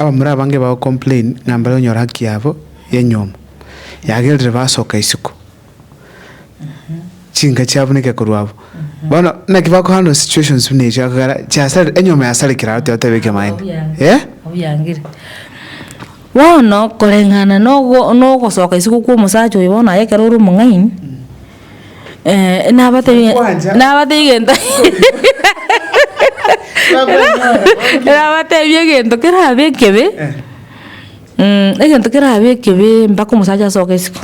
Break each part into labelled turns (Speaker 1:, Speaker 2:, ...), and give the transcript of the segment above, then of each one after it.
Speaker 1: abamura bange ba complain ngamba nyora haki yabo yenyoma yagerere basoka isiko chinga cyaboneka ko rwabo bana nakibako hano situations bine cyakara cyasale enyoma yasale kirate otebeke mind
Speaker 2: abuyangire wono kolengana no gosoka isiko ku musacho yibona yekero ru mungaini nabate igenda nabate igenda kerabe kebe egento kerabe kebe mpaka musacha asoka isiko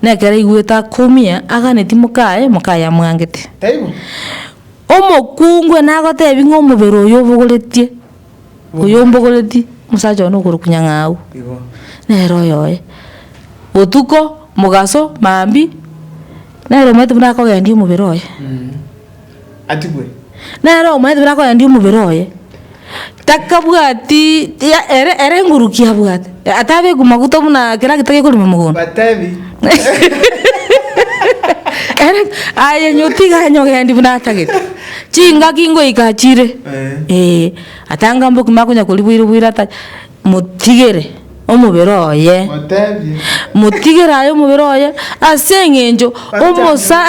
Speaker 2: nekera igweta kumia aganeti mukaya mwangete taibo omokungwe nagotebi ng'omubero yobogoretie oyombogoretie musacha no kurukunya ng'au nero yoye otuko mugaso mambi nero mwetu nako gendi omubero oye
Speaker 1: atigwe
Speaker 2: nero mwetu nako gendi omubero oye takabwati ere ngurukia bwate atabe kumaguto muna kira kitage kuri mugono
Speaker 1: batabi
Speaker 2: ere aye nyotiga nyogendi buna tagete chinga kingo ikachire atanga mboku makunya kuri bwira ta mutigere omubero oye
Speaker 1: batabi
Speaker 2: mutigere ayo omubero oye asengenjo omosa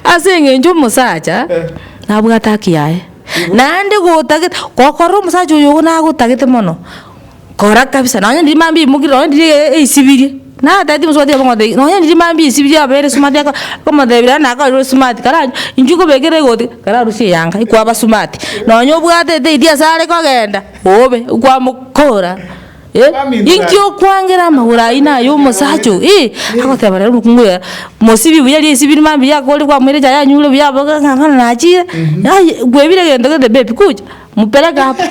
Speaker 2: asengenjo musacha nabwata akiyaye nandi gutagite kokoro musacha uyu na gutagite mono kora kabisa nanye ndi mambi mugiro ndi isibirie na tati muswati abongode nanye ndi mambi isibirie abere sumati ko modebira na ka ro sumati kara injuko begere goti kara rusi yanga ikwaba sumati nanye obwate te idia sare kogenda obe kwa mukora inkyo kwangira mahura ina yo musacho akoteba rero mukunguya mosibi buyali isibiri mambi yakoli kwa mwereja ya nyulo byaboga nkana nachire gwebire gendo gende bepi kuja mupeleka hapo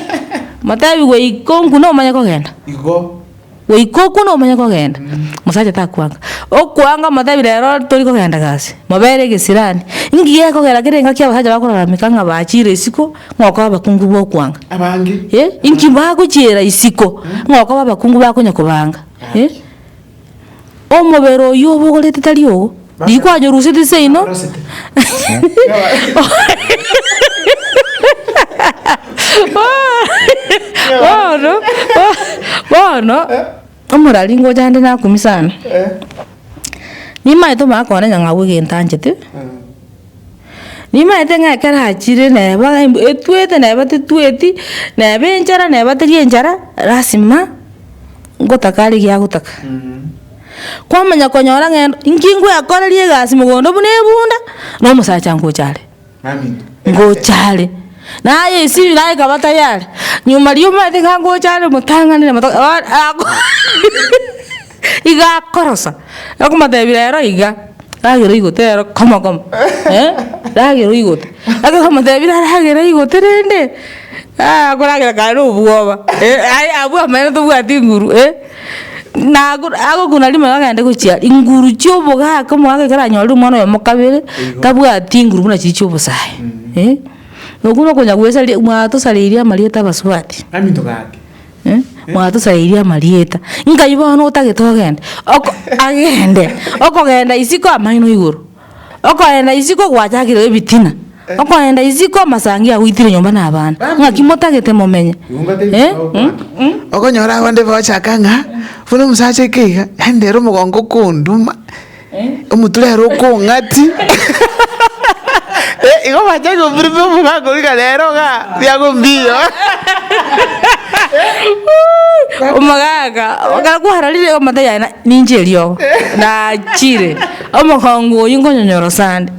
Speaker 2: matabi we ikongu no manya kogenda
Speaker 1: igo
Speaker 2: we ikoku no manya kogenda musacha takwanga okwanga matabi rero tori kogenda gasi mabere gesirani ngiye kogera kirenga kya bahaja bakora mikanga bachire isiko ngoko abakungu bo kwanga
Speaker 1: abangi
Speaker 2: inki baguchira isiko ngoko abakungu bakonya kubanga omubero yobogorete tali ogo dikwanyo rusete seino Bono omurali ngo jande na kumisana nima ito makone nyanga wigentanjete nima ite ngakera hachire neba etwete neba tetweti neba enjara neba teri enjara rasima ngotakali gya gutaka kwamanya konyora ngendo ingingwe akorerie gasi mugondo bune bunda no musacha ngochale ngochale naye isi naye kabata yale nyuma liyo mate ngochale mutanganire iga korosa akumate ro iga agero igotero komo agero igote akamate agero igoterende akoragira karo buoba abu amene to bwati nguru ago kuna lima gagende guchia inguru chobo ga kamo agakara nyori mwana yo mokabere tabwati nguru muna chicho busaye nokuno konya gwesa mwato saliria marieta baswati
Speaker 1: aminto gake
Speaker 2: mwato saliria marieta ngaiba no tagetogende agende okogenda isiko amaino iguru okogenda isiko gwachakire ebitina okogenda isiko masangi agwitire nyomba na abana ngakimotagete momenye
Speaker 1: okonyora abande bachakanga funo musache kiga ndero mugongo kunduma omutulero kongati igo bachago bribo mugago rero ga byago mbio
Speaker 2: omagaga okakuhararire omatayana ninjerio na chire omokongo yingonyonyoro sande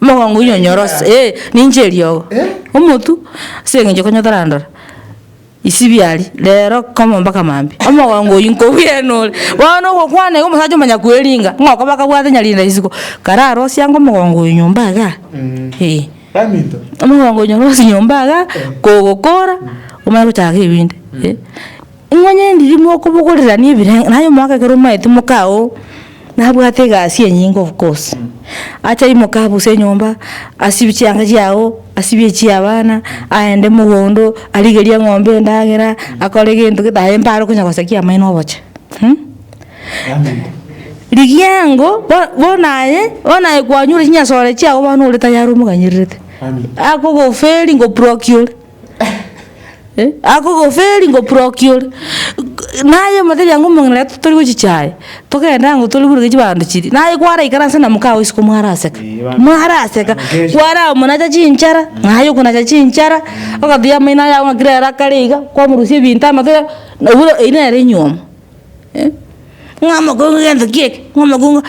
Speaker 2: mokongo nyonyorosa ninjerio omotu sengenje konyotarandora isibiali lero kama mpaka mambi omokongo yinko wienole wano ko kwane ko musacho manya kweringa ngoko bakabwate nyalinda isiko kararo syango mokongo nyombaga
Speaker 1: Amito.
Speaker 2: Omokongo nyorosi nyombaga kogokora omaro chage ibinde ingwanye ndirimo kubukorera ni ibire nayo mwaka kero maite mukao nabwate gasi enyingo of course acha imokabu se nyomba asibicyanga cyao asibye cyabana aende mugondo aligeria ngombe ndagera akore gintu kitaye mparo kunya kwasakia maino bocha ligiango bonaye kwanyure kinyasore cyao banu uri tayari umuganyirite ako go failing go procure ako go failing go procure naye materi yangu mongera tuli kuchichai tokenda ngo tuli kuri kibandu chiri naye kwara ikaransa na mukao isiko mwaraseka kwara munaja chinchara naye kuna chinchara okathia maina ya ngirera kariga kwa murusie binta matera ulo ina re nyoma ngama go ngenda kiek ngama go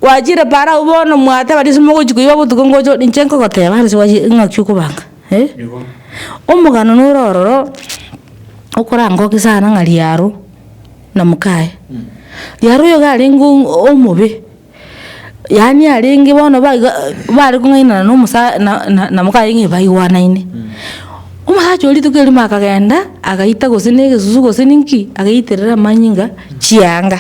Speaker 2: wajira para ubono mwate badisimo go chikuiba butuko ngojo nichenko goteba hasi waji ngakyuko banga omugano norororo okorango kisana ngari yaro na mukae yaro yo garingu omube yani aringi bono bari kungaina no musa na mukae ngi baiwanaine umusacho oli tukeli makagenda agaita gosine gesusu gosininki agaitirira manyinga chianga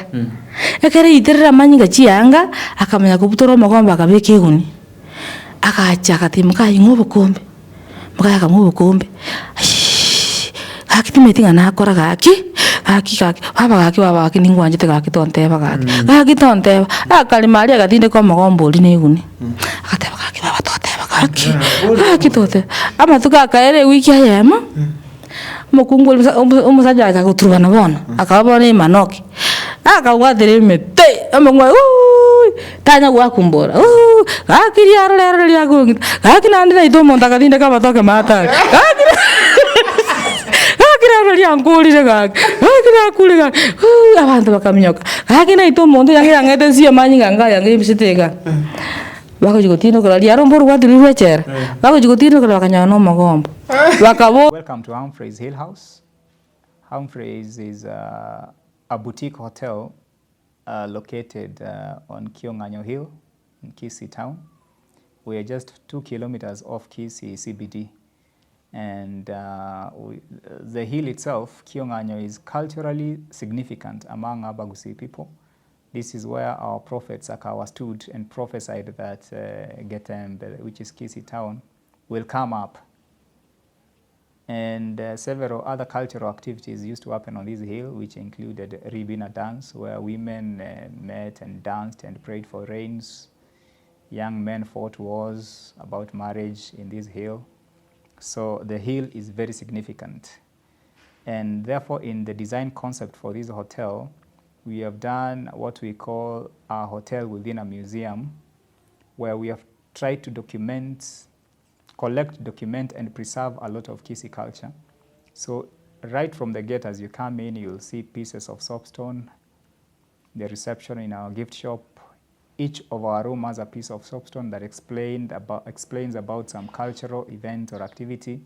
Speaker 2: ekere itirira manyinga chianga akamenya kubutoro magomba akabeke iguni akacha akatimuka ingobo kombe mukaya kamubo kombe akitimeti na akora gaki baba gaki ningwanjite gaki tonteba gaki tonteba akali mali agatinde kwa magombo oli neguni akateba gaki baba toteba gaki tote ama tukakaere wiki ayema mukungu umusaja akaguturana bona akabona imanoki akagwathire mete amangwa tanya gwakumbora akiri arorero ria gungita akina ndina itomo ndakathinde kama toke mata akira ria ngurire gaki akira kuriga abantu bakaminyoka akina itomo ndo yangira ngete cia manyinga ngaya ngibisitega bako jigotino kala ria rombo rwathirirwe chera bako jigotino kala kanyano magombo bakabo.
Speaker 3: Welcome to Humphrey's Hill House. Humphrey's is a boutique hotel located on Kiong'anyo Hill in Kisii town. We are just 2 kilometers off Kisii CBD. And the hill itself, Kiong'anyo, is culturally significant among Abagusi people. This is where our prophet Sakawa stood and prophesied that Getembe, which is Kisii town, will come up. And several other cultural activities used to happen on this hill, which included Ribina dance, where women met and danced and prayed for rains. Young men fought wars about marriage in this hill. So the hill is very significant. And therefore, in the design concept for this hotel, we have done what we call a hotel within a museum, where we have tried to collect, document, and preserve a lot of Kisii culture. So right from the gate as you come in, you'll see pieces of soapstone, the reception in our gift shop. Each of our room has a piece of soapstone that explains about some cultural event or activity.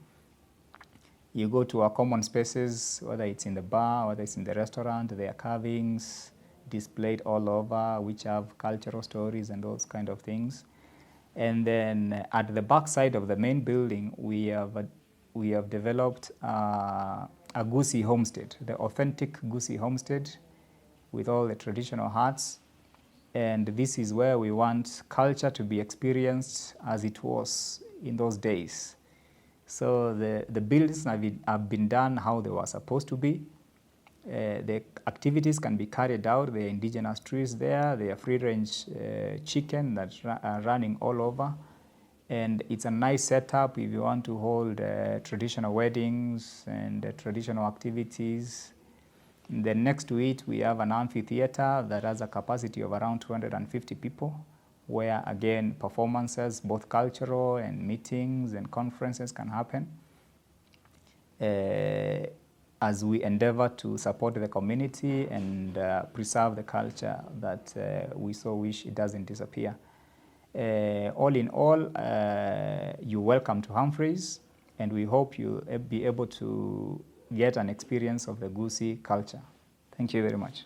Speaker 3: You go to our common spaces, whether it's in the bar, whether it's in the restaurant, there are carvings displayed all over, which have cultural stories and those kind of things. And then at the back side of the main building, we have developed a Gusii homestead, the authentic Gusii homestead with all the traditional huts. And this is where we want culture to be experienced as it was in those days. So the buildings have been done how they were supposed to be. The activities can be carried out. There are indigenous trees there. There are free-range chicken that are running all over. And it's a nice setup if you want to hold traditional weddings and traditional activities. Then next to it, we have an amphitheater that has a capacity of around 250 people, where, again, performances, both cultural and meetings and conferences can happen. As we endeavor to support the community and preserve the culture that we so wish it doesn't disappear. All in all, you're welcome to Humphrey's, and we hope you'll be able to get an experience of the Gusii culture. Thank you very much.